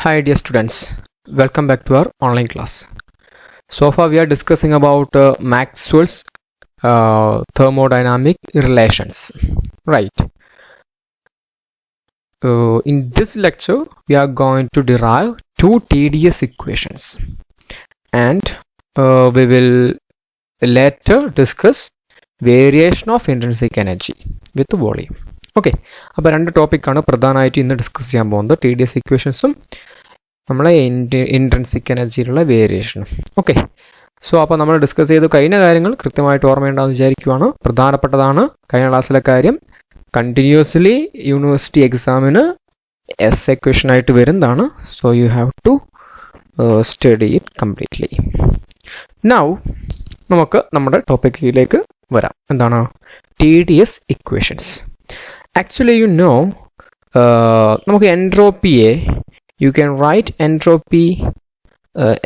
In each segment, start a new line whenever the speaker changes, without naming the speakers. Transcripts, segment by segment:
Hi dear students, welcome back to our online class. So far we are discussing about Maxwell's thermodynamic relations, right? In this lecture we are going to derive two TDS equations and we will later discuss variation of intrinsic energy with volume. Okay, അപ്പോൾ രണ്ട് ടോപ്പിക്കാണ് പ്രധാനമായിട്ട് ഇന്ന് discuss ചെയ്യാൻ പോകുന്നത്. T D S ഇക്വേഷൻസും നമ്മളെ intrinsic എനർജിയിലുള്ള വേരിയേഷനും. Okay, so അപ്പോൾ നമ്മൾ ഡിസ്കസ് ചെയ്ത് കഴിഞ്ഞ കാര്യങ്ങൾ കൃത്യമായിട്ട് ഓർമ്മയുണ്ടാകുമെന്ന് വിചാരിക്കുവാണ്. പ്രധാനപ്പെട്ടതാണ് കഴിഞ്ഞ ക്ലാസ്സിലെ കാര്യം. കണ്ടിന്യൂസ്ലി യൂണിവേഴ്സിറ്റി എക്സാമിന് എസ് ഇക്വേഷനായിട്ട് വരുന്നതാണ്. So you have to study it completely. Now നമുക്ക് നമ്മുടെ ടോപ്പിക്കിലേക്ക് വരാം. എന്താണ് T D S equations? Actually, you know, നമുക്ക് എൻട്രോപ്പിയെ you can write entropy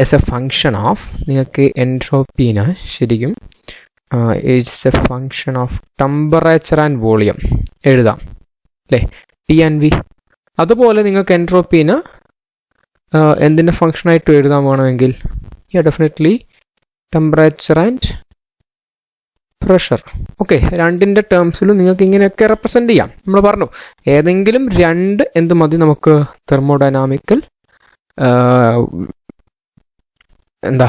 as a function of, നിങ്ങൾക്ക് എൻട്രോപ്പിനെ ശരിക്കും it's A function of temperature and volume എഴുതാം അല്ലേ, ടി ആൻഡ് വി. അതുപോലെ നിങ്ങൾക്ക് എൻട്രോപ്പിനെ എന്തിൻ്റെ ഫങ്ഷനായിട്ട് എഴുതാൻ വേണമെങ്കിൽ definitely temperature and pressure. Okay, രണ്ടിൻ്റെ ടേംസിലും നിങ്ങൾക്ക് ഇങ്ങനെയൊക്കെ റെപ്രസെൻ്റ് ചെയ്യാം. നമ്മൾ പറഞ്ഞു ഏതെങ്കിലും രണ്ട് എന്ത് മതി നമുക്ക് തെർമോഡൈനാമിക്കൽ എന്താ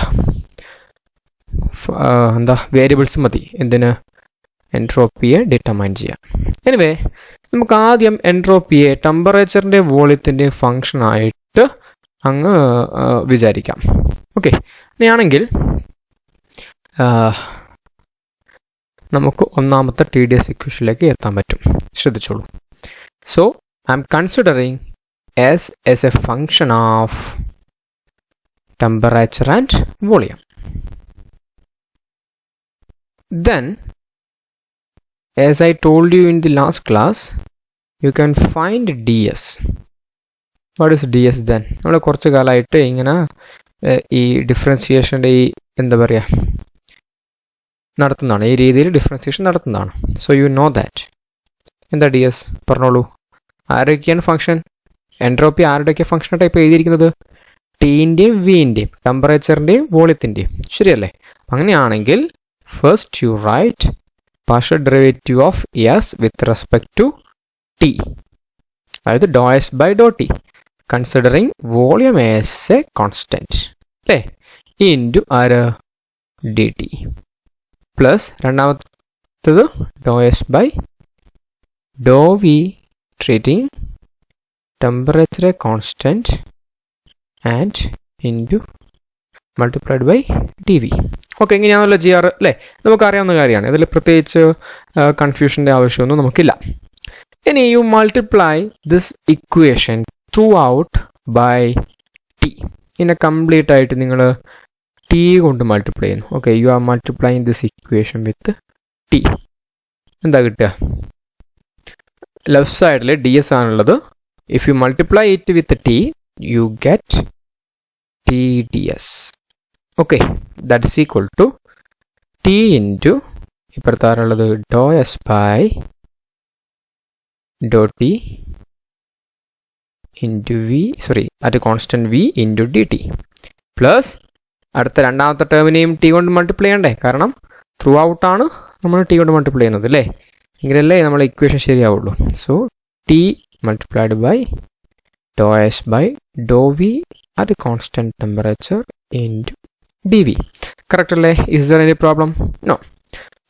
വേരിയബിൾസ് മതി എന്തിന് എൻട്രോപ്പിയെ ഡിറ്റർമൈൻ ചെയ്യാം. എനിവേ നമുക്ക് ആദ്യം എൻട്രോപ്പിയെ ടെമ്പറേച്ചറിൻ്റെ വോളിയത്തിൻ്റെ ഫങ്ഷനായിട്ട് അങ്ങ് വിചാരിക്കാം. ഓക്കെ, അങ്ങനെയാണെങ്കിൽ നമുക്ക് ഒന്നാമത്തെ ടി ഡി എസ് ഇക്വേഷനിലേക്ക് എത്താൻ പറ്റും. ശ്രദ്ധിച്ചോളൂ. So I am considering as a function of temperature and volume. Then, as I told you in the last class, you can find ds. What is ds then? നമ്മൾ കുറച്ച് കാലമായിട്ട് ഇങ്ങനെ ഈ ഡിഫറൻസിയേഷൻ്റെ ഈ എന്താ പറയുക നടത്തുന്നതാണ്, ഈ രീതിയിൽ ഡിഫറൻസിയേഷൻ നടത്തുന്നതാണ്. So you know that. എന്താ ഡി എസ് പറഞ്ഞോളൂ. ആരൊക്കെയാണ് ഫംഗ്ഷൻ? എൻട്രോപ്പി ആരുടെയൊക്കെ ഫംഗ്ഷനായിട്ട് ഇപ്പോൾ എഴുതിയിരിക്കുന്നത്? ടീൻ്റെയും വിൻ്റെയും ടെമ്പറേച്ചറിൻ്റെയും വോളിയത്തിൻ്റെയും, ശരിയല്ലേ? അങ്ങനെയാണെങ്കിൽ first you write partial derivative of S with respect to T, അതായത് ഡോ S by Dr T considering volume as a constant അല്ലേ, ഇൻറ്റു ആര് ഡി ടി, പ്ലസ് രണ്ടാമത്തത് ഡോ S by Dr V treating temperature a constant and into multiplied by D V. Okay, ഇങ്ങനെയാണല്ലോ ചെയ്യാറ് അല്ലേ? നമുക്കറിയാവുന്ന കാര്യമാണ്, ഇതിൽ പ്രത്യേകിച്ച് കൺഫ്യൂഷൻ്റെ ആവശ്യമൊന്നും നമുക്കില്ല. ഇനി you multiply this equation throughout by T. ഇതിനെ കംപ്ലീറ്റ് ആയിട്ട് നിങ്ങൾ ടി കൊണ്ട് മൾട്ടിപ്ലൈ ചെയ്യുന്നു. Okay, you are multiplying this equation with T. എന്താ കിട്ടുക? ലെഫ്റ്റ് സൈഡിൽ ഡി എസ് ആണുള്ളത്. If you multiply it with T you get T D S. Okay, that's equal to T into ഇപ്പുറത്താറുള്ളത് ഡോ S by Dr T into V, sorry at constant V into D T, plus അടുത്ത രണ്ടാമത്തെ ടേമിനെയും T കൊണ്ട് multiply ചെയ്യണ്ടേ, കാരണം through ഔട്ടാണ് നമ്മൾ T കൊണ്ട് multiply ചെയ്യുന്നത് അല്ലേ? എങ്കിലല്ലേ നമ്മൾ ഇക്വേഷൻ ശരിയാവുള്ളൂ. So T multiplied by doe S by Dr V at constant temperature into D V. Correct അല്ലേ? Is there any problem? No.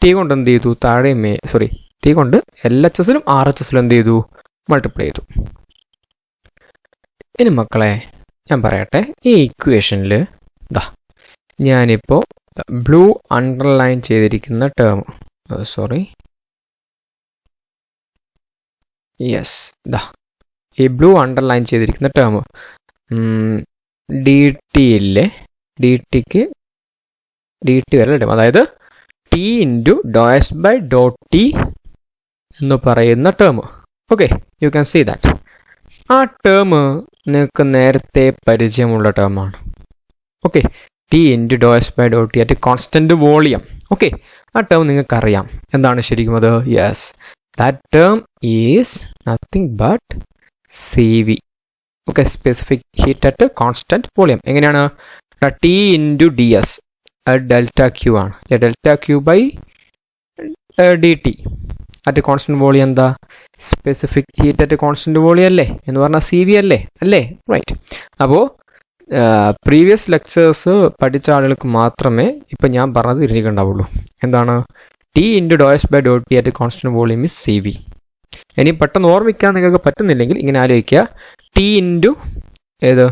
T കൊണ്ട് എന്ത് ചെയ്തു? താഴെയും ടി കൊണ്ട് എൽ എച്ച് എസിലും ആർ എച്ച് എസിലും എന്ത് ചെയ്തു? മൾട്ടിപ്ലൈ ചെയ്തു. ഇനി മക്കളെ ഞാൻ പറയട്ടെ, ഈ ഇക്വേഷനിൽ ദാ ഞാനിപ്പോൾ ബ്ലൂ അണ്ടർലൈൻ ചെയ്തിരിക്കുന്ന ടേം, ഈ ബ്ലൂ അണ്ടർലൈൻ ചെയ്തിരിക്കുന്ന ടേം ഡി ടി ഇല്ലേ, ഡി ടി വരെ ഇടും, അതായത് T into Dr S by Dr T എന്ന് പറയുന്ന term. Okay, you can see that. ആ ടേം നിങ്ങൾക്ക് നേരത്തെ പരിചയമുള്ള ടേമാണ്. Okay, T into Dr S by Dr T at constant volume. Okay, ആ ടേം നിങ്ങൾക്കറിയാം. എന്താണ് ശരിക്കും അത്? Yes, that term is nothing but C V. Okay, specific heat at a constant volume. എങ്ങനെയാണ്? T into ds delta Q ആണ്. Delta Q by dt at a constant volume എന്താ? Specific heat at a constant volume അല്ലേ എന്ന് പറഞ്ഞാൽ CV അല്ലേ? Right. അപ്പോൾ previous lectures പഠിച്ച ആളുകൾക്ക് മാത്രമേ ഇപ്പം ഞാൻ പറഞ്ഞത് ഇരിക്കണ്ടാവുള്ളൂ. എന്താണ്? T into dou S by dou T at a constant volume is CV. ഇനി പെട്ടെന്ന് ഓർമ്മിക്കാൻ നിങ്ങൾക്ക് പറ്റുന്നില്ലെങ്കിൽ ഇങ്ങനെ ആലോചിക്കുക. T ഇൻറ്റു ഏത്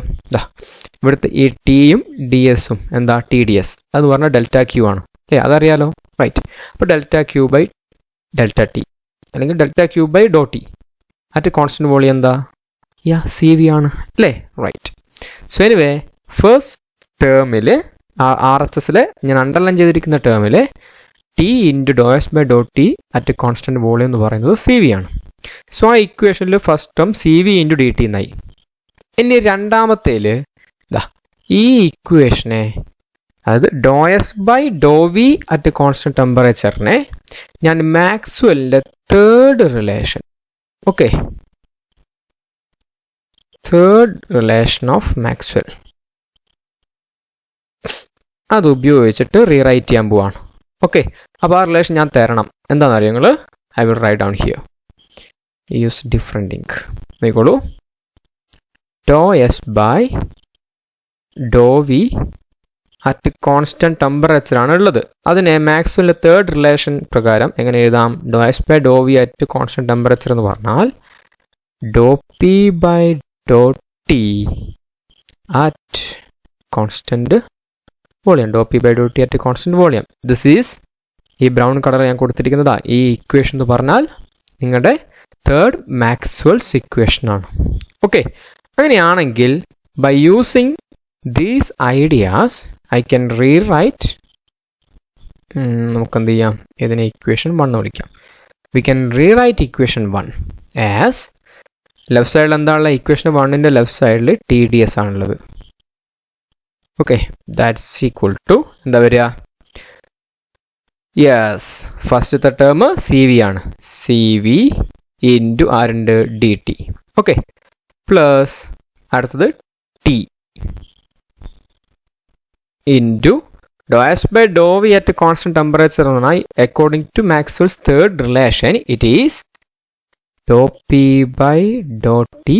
ഇവിടുത്തെ ഈ ടിയും ഡി എസും എന്താ? ടി ഡി എസ് അത് പറഞ്ഞാൽ ഡെൽറ്റ ക്യൂ ആണ് അല്ലേ? അതറിയാലോ, റൈറ്റ്. അപ്പോൾ delta Q by delta T അല്ലെങ്കിൽ delta Q by Dr T at constant volume എന്താ? സി വി ആണ് അല്ലേ? റൈറ്റ്. സോ എനിവേ ഫസ്റ്റ് ടേമിൽ ആർ എച്ച് എസിൽ ഞാൻ അണ്ടർലൈൻ ചെയ്തിരിക്കുന്ന ടേമിൽ T into Dr S by Dr T at constant volume എന്ന് പറയുന്നത് സി വി ആണ്. സോ ആ ഇക്വേഷനിൽ first term C V into D T എന്നായി. ഇനി രണ്ടാമത്തേൽ ഈ ഇക്വേഷനെ, അതായത് ഡോ S by Dr V at constant ടെമ്പറേച്ചറിനെ ഞാൻ മാക്സ്വെല്ലിൻ്റെ third relation, okay, third relation of Maxwell അത് ഉപയോഗിച്ചിട്ട് റീറൈറ്റ് ചെയ്യാൻ പോവാണ്. ഓക്കെ, അപ്പോൾ ആ റിലേഷൻ ഞാൻ തരണം. എന്താണെന്ന് അറിയോ നിങ്ങൾ? I will write down here. Use different ink. നോക്കിക്കോളൂ. Doe S by Dr V at constant temperature ആണ് ഉള്ളത്. അതിനെ മാക്സ്വെല്ലിൻ്റെ തേർഡ് റിലേഷൻ പ്രകാരം എങ്ങനെ എഴുതാം? Doe S by Dr V at constant temperature എന്ന് പറഞ്ഞാൽ doe P by Dr T at constant volume. Doe P by Dr T at constant volume. This is ഈ ബ്രൗൺ കളർ ഞാൻ കൊടുത്തിരിക്കുന്നതാ. ഈ ഇക്വേഷൻ എന്ന് പറഞ്ഞാൽ നിങ്ങളുടെ തേർഡ് മാക്സ്വെൽസ് ഇക്വേഷൻ ആണ്. ഓക്കെ, അങ്ങനെയാണെങ്കിൽ by using these ideas I can rewrite, നമുക്കെന്ത് ചെയ്യാം? ഇതിനെ ഇക്വേഷൻ 1 എന്ന് വിളിക്കാം. We can rewrite equation 1 as, left സൈഡിൽ എന്താണുള്ള? ഇക്വേഷൻ 1ൻ്റെ ലെഫ്റ്റ് സൈഡിൽ ടി ഡി എസ് ആണുള്ളത്. ഓക്കെ, ദാറ്റ്സ് ഈക്വൽ ടു എന്താ വരിക? യെസ്, ഫസ്റ്റത്തെ ടേം സി വി ആണ്. സി വി ഇൻറ്റു ആരുണ്ട്? D T. ഓക്കെ, പ്ലസ് അടുത്തത് T into Dr S by Dr V at constant temperature എന്ന് പറഞ്ഞാൽ according to Maxwell's third relation it is doh P by Dr T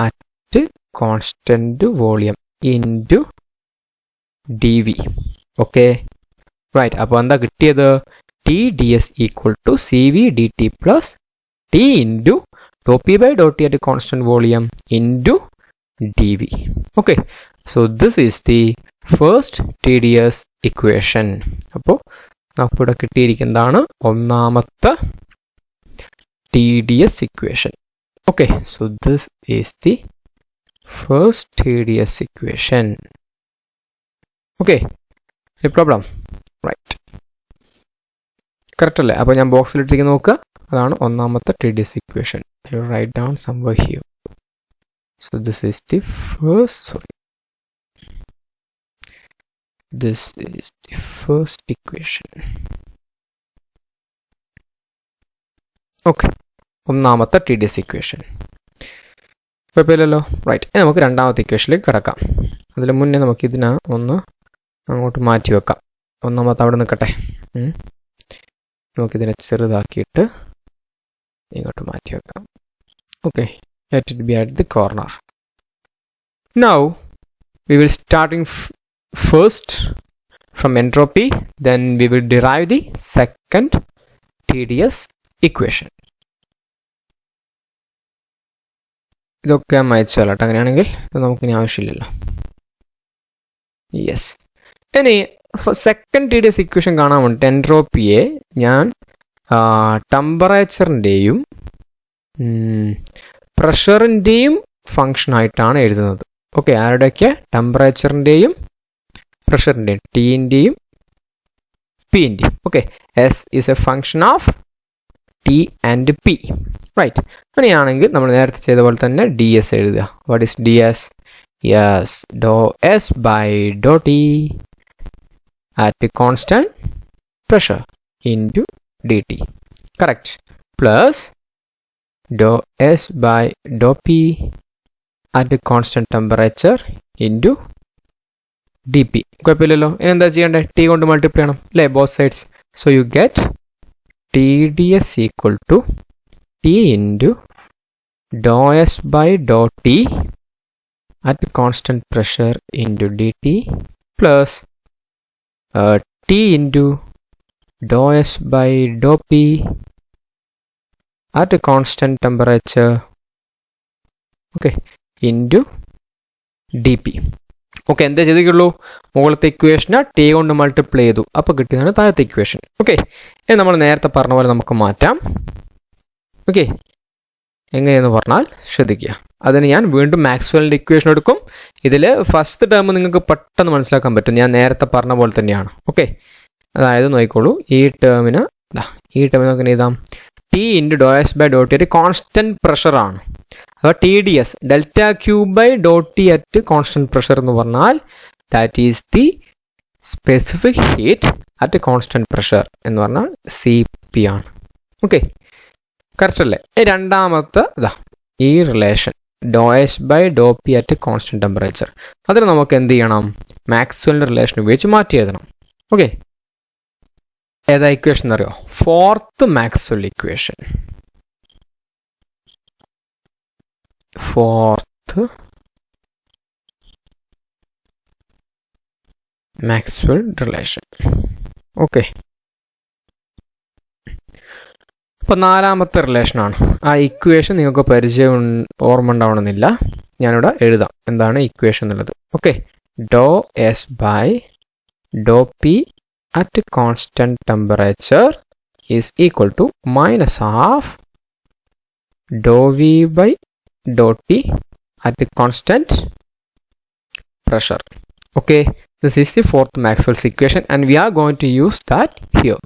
at constant volume into D V. Okay, right. അപ്പോൾ എന്താ കിട്ടിയത്? T D S equal to C V D T plus T into Dr P by Dr T at constant volume into D V. Okay, so this is the first T D S equation. അപ്പോൾ നമുക്കിവിടെ കിട്ടിയിരിക്കുന്നതാണ് ഒന്നാമത്തെ T D S equation. Okay, so this is the first T D S equation. Okay, any problem? Right, correct അല്ലേ? അപ്പോൾ ഞാൻ ബോക്സിലിട്ടിരിക്കുന്ന നോക്കുക. അതാണ് ഒന്നാമത്തെ T D S equation. I will write down somewhere here. So this is the first equation. Okay, ഒന്നാമത്തെ T D S equation. കുഴപ്പമില്ലല്ലോ, right. നമുക്ക് രണ്ടാമത്തെ ഇക്വേഷനിലേക്ക് കിടക്കാം. അതിന് മുന്നേ നമുക്ക് ഇതിനെ ഒന്ന് അങ്ങോട്ട് മാറ്റി വെക്കാം. ഒന്നാമത്തെ അവിടെ നിൽക്കട്ടെ. നമുക്കിതിനെ ചെറുതാക്കിയിട്ട് ഇങ്ങോട്ട് മാറ്റി വെക്കാം. Okay, let it be at the corner. Now we will starting first from entropy, then we will derive the second T D S equation. ഇതൊക്കെ അയച്ചാലോ അങ്ങനെയാണെങ്കിൽ ഇത് നമുക്കിനി ആവശ്യമില്ലല്ലോ. യെസ്, ഇനി second T D S equation കാണാൻ വേണ്ടിയിട്ട് എൻട്രോപ്പിയെ ഞാൻ ടെമ്പറേച്ചറിൻ്റെയും പ്രഷറിൻ്റെയും ഫങ്ഷനായിട്ടാണ് എഴുതുന്നത്. ഓക്കെ, ആരുടെയൊക്കെ? ടെമ്പറേച്ചറിൻ്റെയും പ്രഷറിൻ്റെയും, ടിൻ്റെയും പിൻ്റെയും. Okay, S is a function of T and P. Right, അങ്ങനെയാണെങ്കിൽ നമ്മൾ നേരത്തെ ചെയ്ത പോലെ തന്നെ ഡി എസ് എഴുതുക. What is D S? Yes, doe S by Dr T at constant pressure into dt, correct, plus dou s by dou p at a constant temperature into dp. കുഴപ്പമില്ലല്ലോ. ഇനി എന്താ ചെയ്യേണ്ടത്? ടി കൊണ്ട് multiply ചെയ്യണം അല്ലേ, both sides. So you get TdS equal to T into dou S by dou T at constant pressure into dt plus T into dou S by dou P at a constant temperature, okay, into dp. Okay, എന്താ ചെയ്തിട്ടുള്ളൂ? മുകളിലത്തെ ഇക്വേഷന് T കൊണ്ട് multiply ചെയ്തു, അപ്പോൾ കിട്ടിയതാണ് താഴത്തെ equation. Okay, ഇനി നമ്മൾ നേരത്തെ പറഞ്ഞ പോലെ നമുക്ക് മാറ്റാം. ഓക്കെ, എങ്ങനെയെന്ന് പറഞ്ഞാൽ ശ്രദ്ധിക്കുക. അതിന് ഞാൻ വീണ്ടും മാക്സ്വെല്ലിൻ്റെ ഇക്വേഷൻ എടുക്കും. ഇതിൽ ഫസ്റ്റ് ടേം നിങ്ങൾക്ക് പെട്ടെന്ന് മനസ്സിലാക്കാൻ പറ്റും, ഞാൻ നേരത്തെ പറഞ്ഞ പോലെ തന്നെയാണ്. ഓക്കെ, അതായത് നോക്കിക്കോളൂ, ഈ ടേമിന് നമുക്ക് എഴുതാം T into Dr S by Dr T ഒരു കോൺസ്റ്റൻറ്റ് പ്രഷറാണ്. അപ്പോൾ T D S delta Q by Dr T at constant pressure എന്ന് പറഞ്ഞാൽ that is the specific heat at constant pressure എന്ന് പറഞ്ഞാൽ സി പി ആണ്. ഓക്കെ, കറക്റ്റ് അല്ലേ? രണ്ടാമത്തെ ഈ relation doh S by Dr P at constant temperature, അതിന് നമുക്ക് എന്ത് ചെയ്യണം? മാക്സ്വെല്ലിൻ്റെ റിലേഷൻ ഉപയോഗിച്ച് മാറ്റി എഴുതണം. ഓക്കെ, ഏതാ ഇക്വേഷൻ എന്നറിയോ? Fourth Maxwell equation. Fourth Maxwell relation. Okay, അപ്പോൾ നാലാമത്തെ റിലേഷനാണ്. ആ ഇക്വേഷൻ നിങ്ങൾക്ക് പരിചയം ഓർമ്മ ഉണ്ടാവണമെന്നില്ല, ഞാനിവിടെ എഴുതാം എന്താണ് ഇക്വേഷൻ എന്നുള്ളത്. Okay, doh S by Dr P at constant temperature is equal to minus half dou V by dou T at constant pressure. Okay, this is the fourth Maxwell's equation and we are going to use that here.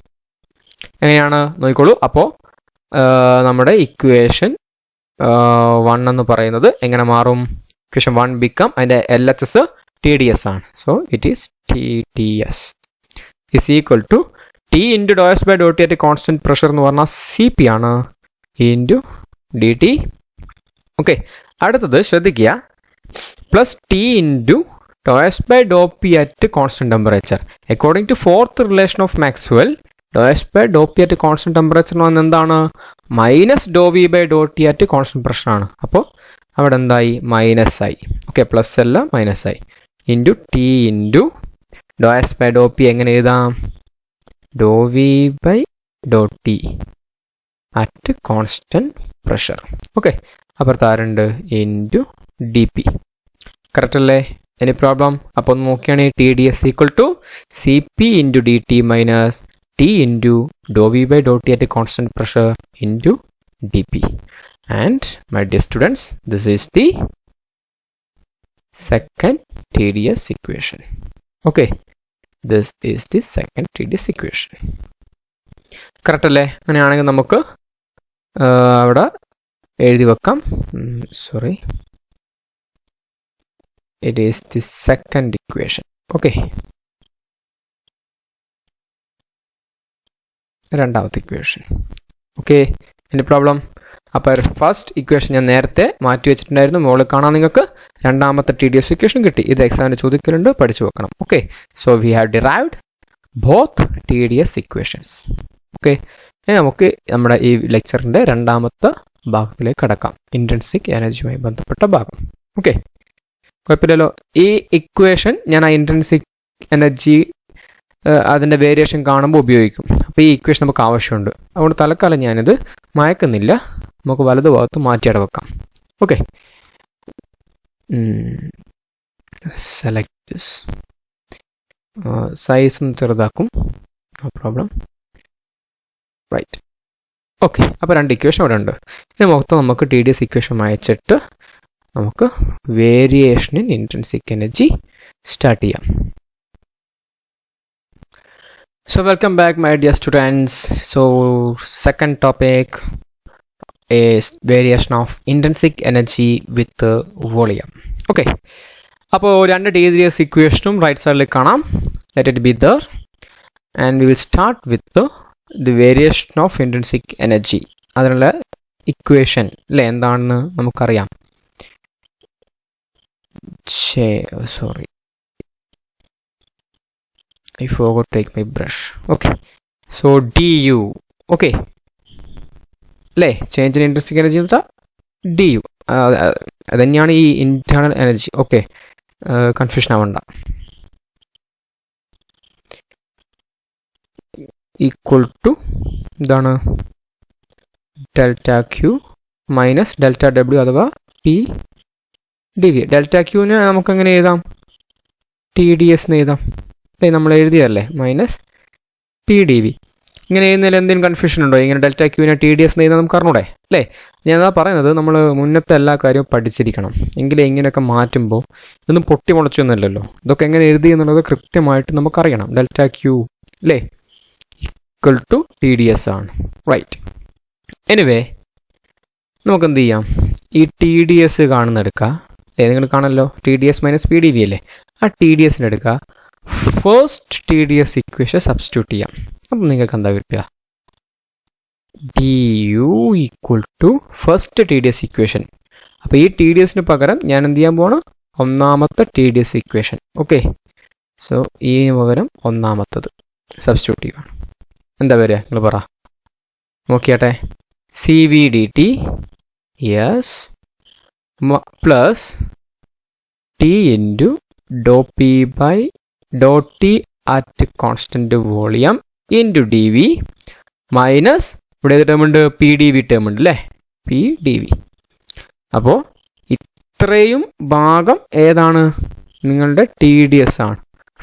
എങ്ങനെയാണ് നോക്കിക്കോളൂ. അപ്പോൾ നമ്മുടെ equation 1 എന്ന് പറയുന്നത് എങ്ങനെ മാറും? Equation 1 become അതിൻ്റെ LHS TDS ആണ്. So it is TDS is equal to T into dou S by dou T at constant pressure എന്ന് പറഞ്ഞാൽ സി പി ആണ് ഇൻറ്റു ഡി ടി. ഓക്കെ, അടുത്തത് ശ്രദ്ധിക്കുക, plus T into Dr S by Dr P at constant temperature. According to fourth relation of Maxwell, doe S by Dr P at constant temperature എന്ന് പറഞ്ഞാൽ എന്താണ്? Minus doe V by Dr T at constant പ്രഷറാണ്. അപ്പോൾ അവിടെ എന്തായി? Minus ആയി. Okay, plus അല്ല minus ആയി. Into T into Dr S by Dr P എങ്ങനെ എഴുതാം? ഡോ V by Dr T at constant pressure. Okay, അപ്പുറത്ത് ആരുണ്ട്? Into D P. കറക്റ്റ് അല്ലേ? Any problem? അപ്പോൾ ഒന്ന് നോക്കുകയാണെങ്കിൽ T D S equal to C P into D T minus T into doh V by Dr T at constant pressure into D P. And my dear students, this is the second T D S equation. Okay, this is the second TDS equation. Correct അല്ലേ? അങ്ങനെയാണെങ്കിൽ നമുക്ക് അവിടെ എഴുതി വെക്കാം. Sorry, it is the second equation. Okay, രണ്ടാമത്തെ equation. Okay, എൻ്റെ problem. അപ്പോൾ first equation ഞാൻ നേരത്തെ മാറ്റി വെച്ചിട്ടുണ്ടായിരുന്നു, മുകളിൽ കാണാൻ നിങ്ങൾക്ക്. രണ്ടാമത്തെ ടി ഡി എസ് ഇക്വേഷൻ കിട്ടി. ഇത് എക്സാമിന് ചോദിക്കലുണ്ട്, പഠിച്ചു വെക്കണം. Okay, so we have derived both T D S equations. Okay, നമുക്ക് നമ്മുടെ ഈ ലെക്ചറിൻ്റെ രണ്ടാമത്തെ ഭാഗത്തിലേക്ക് കടക്കാം, ഇൻട്രിൻസിക് എനർജിയുമായി ബന്ധപ്പെട്ട ഭാഗം. ഓക്കെ, കുഴപ്പമില്ലല്ലോ. ഈ ഇക്വേഷൻ ഞാൻ ആ ഇൻട്രിൻസിക് എനർജി അതിൻ്റെ വേരിയേഷൻ കാണുമ്പോൾ ഉപയോഗിക്കും. അപ്പോൾ ഈ ഇക്വേഷൻ നമുക്ക് ആവശ്യമുണ്ട്. അതുകൊണ്ട് തൽക്കാലം ഞാനിത് മായ്ക്കുന്നില്ല, നമുക്ക് വലതു ഭാഗത്ത് മാറ്റിയട വെക്കാം. ഓക്കെ, സെലക്ട് ദിസ്, സൈസ് ഒന്ന് ചെറുതാക്കും, നോ പ്രോബ്ലം. റൈറ്റ്. ഓക്കെ, അപ്പോൾ രണ്ട് ഇക്വേഷൻ അവിടെ ഉണ്ട്. ഇനി മൊത്തം നമുക്ക് ടി ഡി എസ് ഇക്വേഷൻ അയച്ചിട്ട് നമുക്ക് variation in intrinsic energy start ചെയ്യാം. So welcome back my dear students. So second topic is variation of intrinsic energy with volume. Okay, അപ്പോൾ രണ്ട് TDS ഇക്വേഷനും റൈറ്റ് സൈഡിൽ കാണാം. Let it be there and we will start with the variation of intrinsic energy. അതിനുള്ള equation അല്ലേ എന്താണെന്ന് നമുക്കറിയാം. sorry, I forgot to take my brush. Okay, so du. Okay, അല്ലേ ചേഞ്ച് ഇൻ ഇൻട്രിൻസിക് എനർജി എന്ന് വെച്ചാൽ D U അതുതന്നെയാണ് ഈ internal energy. Okay, confusion ആവണ്ട. ഈക്വൽ ടു എന്താണ് delta Q minus delta W അഥവാ പി ഡി വി. ഡെൽറ്റ ക്യൂവിന് നമുക്കെങ്ങനെ എഴുതാം? ടി ഡി എസ് എന്ന് എഴുതാം. നമ്മൾ എഴുതിയതല്ലേ, മൈനസ് പി ഡി വി. ഇങ്ങനെ എഴുതുന്നതിൽ എന്തെങ്കിലും കൺഫ്യൂഷൻ ഉണ്ടോ? ഇങ്ങനെ ഡെൽറ്റ ക്യൂവിനെ ടി ഡി എസ് എന്ന് എഴുതാൻ നമുക്ക് അറിഞ്ഞൂടെ അല്ലേ? ഞാൻ അതാ പറയുന്നത്, നമ്മൾ മുന്നത്തെ എല്ലാ കാര്യവും പഠിച്ചിരിക്കണം. എങ്കിലും ഇങ്ങനെയൊക്കെ മാറ്റുമ്പോൾ ഇതൊന്നും പൊട്ടി മുളച്ചൊന്നുമല്ലല്ലോ. ഇതൊക്കെ എങ്ങനെ എഴുതി എന്നുള്ളത് കൃത്യമായിട്ട് നമുക്കറിയണം. ഡെൽറ്റ ക്യൂ അല്ലേ equal to T D S ആണ്. റൈറ്റ്. എനിവേ നമുക്ക് എന്ത് ചെയ്യാം? ഈ ടി ഡി എസ് കാണുന്നെടുക്കുക അല്ലേ, നിങ്ങൾ കാണല്ലോ T D S minus P D V അല്ലേ. ആ ടി ഡി എസിന് എടുക്കുക, first T D S equation substitute ചെയ്യാം. അപ്പം നിങ്ങൾക്ക് എന്താ കിട്ടുക? D U equal to first T D S equation. അപ്പോൾ ഈ ടി ഡി എസിന് പകരം ഞാൻ എന്ത് ചെയ്യാൻ പോവാണ്? ഒന്നാമത്തെ T D S equation. Okay, so ഇതിന് പകരം ഒന്നാമത്തത് സബ്സ്റ്റിറ്റ്യൂട്ട് ചെയ്യുകയാണ്. എന്താ വരിക? നിങ്ങൾ പറ, നോക്കിയാട്ടെ. C V D T yes plus T into Dr P by Dr T at constant volume into D V minus ഇവിടെ ഏത് ടേം ഉണ്ട്? പി ഡി വി ടേം ഉണ്ട് അല്ലേ, പി ഡി വി. അപ്പോൾ ഇത്രയും ഭാഗം ഏതാണ്? നിങ്ങളുടെ ടി ഡി എസ് ആണ്,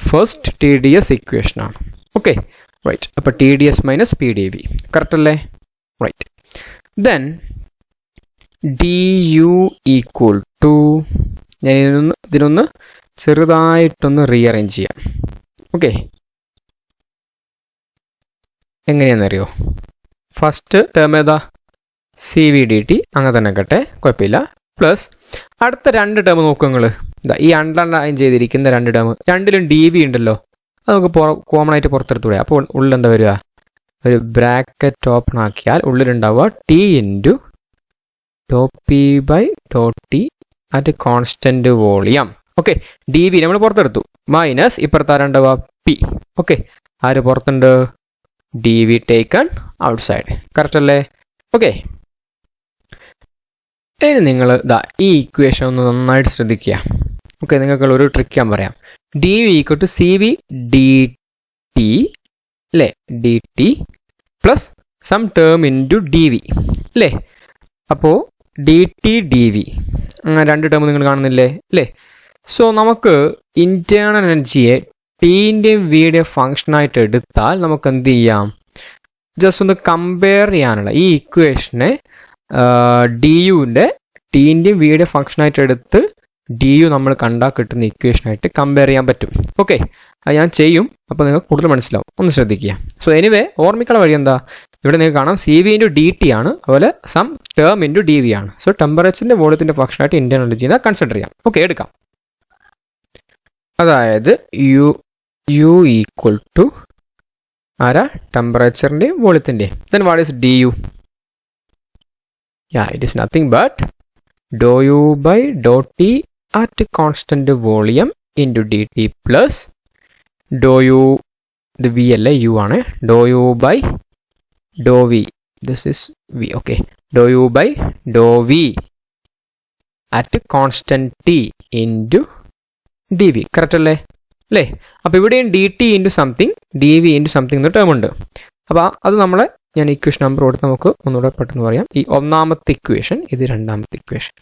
first T D S equation ആണ്. Okay, right. അപ്പോൾ T D S minus P D V correct അല്ലേ? Right. Then D U equal to, ഞാൻ ഇതിനൊന്ന് ചെറുതായിട്ടൊന്ന് റീഅറേഞ്ച് ചെയ്യാം. ഓക്കെ, എങ്ങനെയാണെന്നറിയോ? ഫസ്റ്റ് ടേം ഏതാ? സി വി ഡി ടി, അങ്ങനെ തന്നെ കേട്ടെ, കുഴപ്പമില്ല. പ്ലസ് അടുത്ത രണ്ട് ടേം നോക്കുക നിങ്ങൾ. ഈ അണ്ടർലൈൻ ചെയ്തിരിക്കുന്ന രണ്ട് ടേം, രണ്ടിലും ഡി വി ഉണ്ടല്ലോ. അത് നമുക്ക് കോമൺ ആയിട്ട് പുറത്തെടുത്തൂടെ. അപ്പോൾ ഉള്ളിൽ എന്താ വരിക? ഒരു ബ്രാക്കറ്റ് ഓപ്പൺ ആക്കിയാൽ ഉള്ളിലുണ്ടാവുക T into Dr P by Dr T at constant volume. Okay, D V നമ്മൾ പുറത്തെടുത്തു, മൈനസ് ഇപ്പുറത്താരുണ്ടാവുക പി. ഓക്കെ, ആര് പുറത്തുണ്ട്? D V taken outside. Correct അല്ലേ? ഓക്കെ, ഇനി നിങ്ങൾ ഈ ഇക്വേഷൻ ഒന്ന് നന്നായിട്ട് ശ്രദ്ധിക്കുക. ഓക്കെ, നിങ്ങൾക്ക് ഒരു ട്രിക്ക് ഞാൻ പറയാം. D V equal to C V D T അല്ലേ, D T plus some term into D V അല്ലേ. അപ്പോൾ ഡി ടി ഡി വി അങ്ങനെ രണ്ട് ടേം നിങ്ങൾ കാണുന്നില്ലേ അല്ലേ. സോ നമുക്ക് ഇൻറ്റേർണൽ എനർജിയെ ടീൻ്റെയും വിയുടെയും ഫങ്ഷനായിട്ട് എടുത്താൽ നമുക്ക് എന്ത് ചെയ്യാം? ജസ്റ്റ് ഒന്ന് കമ്പയർ ചെയ്യാനുള്ള ഈ ഇക്വേഷനെ ഡി യുവിൻ്റെ ടീൻ്റെയും വിയുടെയും ഫങ്ഷനായിട്ട് എടുത്ത് ഡി യു നമ്മൾ കണ്ടാൽ കിട്ടുന്ന ഇക്വേഷനായിട്ട് കമ്പയർ ചെയ്യാൻ പറ്റും. ഓക്കെ, അത് ഞാൻ ചെയ്യും, അപ്പോൾ നിങ്ങൾക്ക് കൂടുതൽ മനസ്സിലാവും. ഒന്ന് ശ്രദ്ധിക്കുക. സോ എനിവേ ഓർമ്മിക്കുന്ന വഴി എന്താ? ഇവിടെ നിങ്ങൾക്ക് കാണാം C V into D T ആണ്, അതുപോലെ some term into D V ആണ്. സോ ടെമ്പറേച്ചറിൻ്റെ വോളിയത്തിൻ്റെ ഫങ്ഷനായിട്ട് ഇൻറ്റേർണൽ എനർജിനെ കൺസിഡർ ചെയ്യാം. ഓക്കെ, എടുക്കാം. അതായത് യു ഈക്വൽ ടു ആരാ? ടെമ്പറേച്ചറിൻ്റെയും വോളിയത്തിൻ്റെയും. Then what is D U? It is nothing but doe U by Dr T at constant volume into D T plus doe U, ഇത് വി അല്ലേ, യു ആണ്, doe U by Dr V, this is V. Okay, doh U by Dr V at constant T into D V. Correct അല്ലേ അല്ലേ? അപ്പോൾ ഇവിടെയും D T into something D V into something എന്ന term ഉണ്ട്. അപ്പോൾ അത് നമ്മളെ ഞാൻ ഇക്വേഷൻ നമ്പർ കൊടുത്ത് നമുക്ക് ഒന്നുകൂടെ പെട്ടെന്ന് പറയാം. ഈ ഒന്നാമത്തെ ഇക്വേഷൻ, ഇത് രണ്ടാമത്തെ ഇക്വേഷൻ.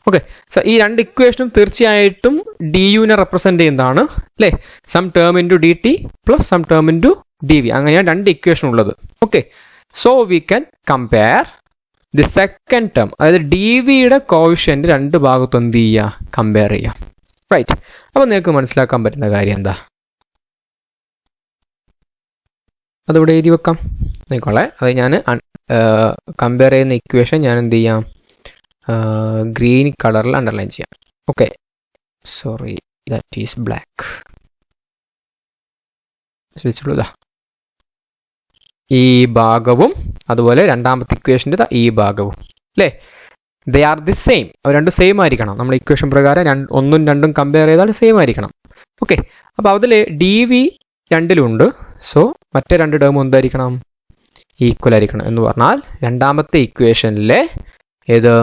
ഓക്കെ, സോ ഈ രണ്ട് ഇക്വേഷനും തീർച്ചയായിട്ടും ഡി യുവിനെ റെപ്രസെൻ്റ് ചെയ്യുന്നതാണ് അല്ലേ. Some term into D T plus some term into D V, അങ്ങനെയാണ് രണ്ട് ഇക്വേഷൻ ഉള്ളത്. Okay, so we can compare the second term, അതായത് ഡി വിയുടെ കോവിഷ്യൻ്റ് രണ്ട് ഭാഗത്തും എന്ത് ചെയ്യുക? കമ്പയർ ചെയ്യുക. റൈറ്റ്. അപ്പോൾ നിങ്ങൾക്ക് മനസ്സിലാക്കാൻ പറ്റുന്ന കാര്യം എന്താ? അതിവിടെ എഴുതി വെക്കാം നോക്കോളെ. അത് ഞാൻ കമ്പയർ ചെയ്യുന്ന ഇക്വേഷൻ ഞാൻ എന്ത് ചെയ്യാം? ഗ്രീൻ കളറിൽ അണ്ടർലൈൻ ചെയ്യാം. Okay, sorry, that is black. ശ്രദ്ധിച്ചോളൂ, ഈ ഭാഗവും അതുപോലെ രണ്ടാമത്തെ ഇക്വേഷൻ്റെ ഈ ഭാഗവും അല്ലേ. They are the same. അവർ രണ്ടും സെയിം ആയിരിക്കണം. നമ്മൾ ഇക്വേഷൻ പ്രകാരം ഒന്നും രണ്ടും കമ്പയർ ചെയ്താൽ സെയിം ആയിരിക്കണം. ഓക്കെ, അപ്പോൾ അതിൽ ഡി വി രണ്ടിലുണ്ട്. സോ മറ്റേ രണ്ട് ടേം എന്തായിരിക്കണം? ഈക്വൽ ആയിരിക്കണം. എന്ന് പറഞ്ഞാൽ രണ്ടാമത്തെ ഇക്വേഷനിലെ ഏത്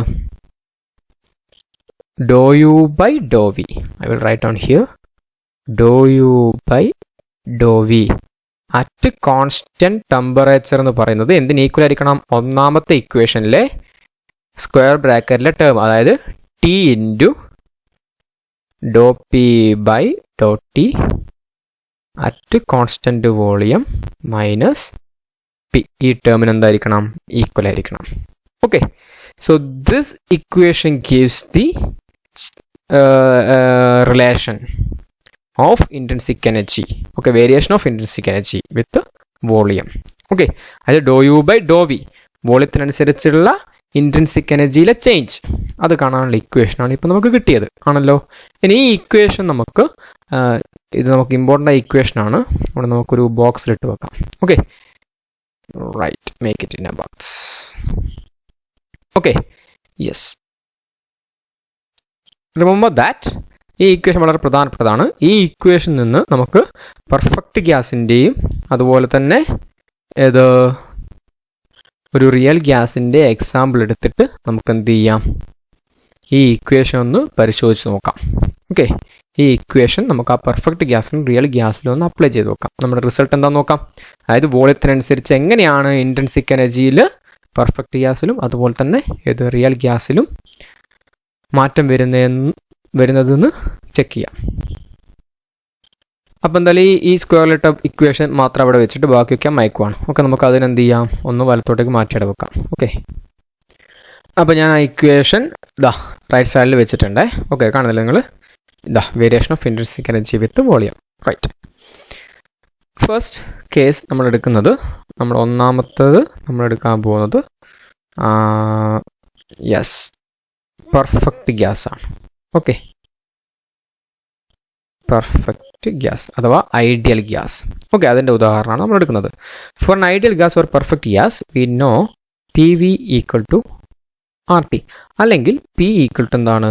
doe U by Dr V, I will write on here doe U by Dr V at constant temperature എന്ന് പറയുന്നത് എന്തിന് ഈക്വൽ ആയിരിക്കണം? ഒന്നാമത്തെ ഇക്വേഷനിലെ സ്ക്വയർ ബ്രാക്കറ്റിലെ ടേം, അതായത് T into Dr P by Dr T at constant volume minus P. ഈ ടേമിന് എന്തായിരിക്കണം? ഈക്വൽ ആയിരിക്കണം. Okay, so this equation gives the relation of intrinsic energy, okay, variation of intrinsic energy with volume. Okay, അത് doe U by Dr V വോളിയത്തിനനുസരിച്ചുള്ള intrinsic എനർജിയിലെ change അത് കാണാനുള്ള ഇക്വേഷനാണ് ഇപ്പോൾ നമുക്ക് കിട്ടിയത് ആണല്ലോ. ഇനി ഈ ഇക്വേഷൻ ഇത് നമുക്ക് ഇമ്പോർട്ടൻ്റ് ആയ ഇക്വേഷനാണ്. അവിടെ നമുക്കൊരു ബോക്സിലിട്ട് വെക്കാം. Okay, right, make it in a box. Okay, yes, remember that ഈ ഇക്വേഷൻ വളരെ പ്രധാനപ്പെട്ടതാണ്. ഈ ഇക്വേഷനിൽ നിന്ന് നമുക്ക് പെർഫെക്റ്റ് ഗ്യാസിൻ്റെയും അതുപോലെ തന്നെ ഒരു റിയൽ ഗ്യാസിൻ്റെ എക്സാമ്പിൾ എടുത്തിട്ട് നമുക്ക് എന്ത് ചെയ്യാം? ഈ ഇക്വേഷൻ ഒന്ന് പരിശോധിച്ച് നോക്കാം. ഓക്കെ, ഈ ഇക്വേഷൻ നമുക്ക് ആ പെർഫെക്റ്റ് ഗ്യാസിനും റിയൽ ഗ്യാസിലും ഒന്ന് അപ്ലൈ ചെയ്ത് നോക്കാം. നമ്മുടെ റിസൾട്ട് എന്താണെന്ന് നോക്കാം. അതായത് വോളിയത്തിനനുസരിച്ച് എങ്ങനെയാണ് ഇൻട്രിൻസിക് എനർജിയിൽ പെർഫെക്റ്റ് ഗ്യാസിലും അതുപോലെ തന്നെ റിയൽ ഗ്യാസിലും മാറ്റം വരുന്നതെന്ന് ചെക്ക് ചെയ്യാം. അപ്പോൾ എന്തായാലും ഈ സ്ക്വയറിലിട്ട ഇക്വേഷൻ മാത്രം അവിടെ വെച്ചിട്ട് ബാക്കിയൊക്കെ മയക്കുവാണ്. ഓക്കെ, നമുക്ക് അതിനെന്ത് ചെയ്യാം? ഒന്ന് വലത്തോട്ടേക്ക് മാറ്റിയിട വെക്കാം. ഓക്കെ, അപ്പോൾ ഞാൻ ആ ഇക്വേഷൻ റൈറ്റ് സൈഡിൽ വെച്ചിട്ടുണ്ട്. ഓക്കെ, കാണുന്നില്ല നിങ്ങൾ? Variation of intrinsic energy with volume. Right, first case നമ്മൾ എടുക്കുന്നത്, ഒന്നാമത്തത് നമ്മൾ എടുക്കാൻ പോകുന്നത് യെസ് പെർഫെക്റ്റ് ഗ്യാസ് ആണ്. ഓക്കെ, പെർഫെക്റ്റ് ഗ്യാസ് അഥവാ ഐഡിയൽ ഗ്യാസ്. ഓക്കെ, അതിൻ്റെ ഉദാഹരണമാണ് നമ്മൾ എടുക്കുന്നത്. For an ideal gas or perfect gas we know P V equal to R T, അല്ലെങ്കിൽ പി ഈക്വൽ ടു എന്താണ്?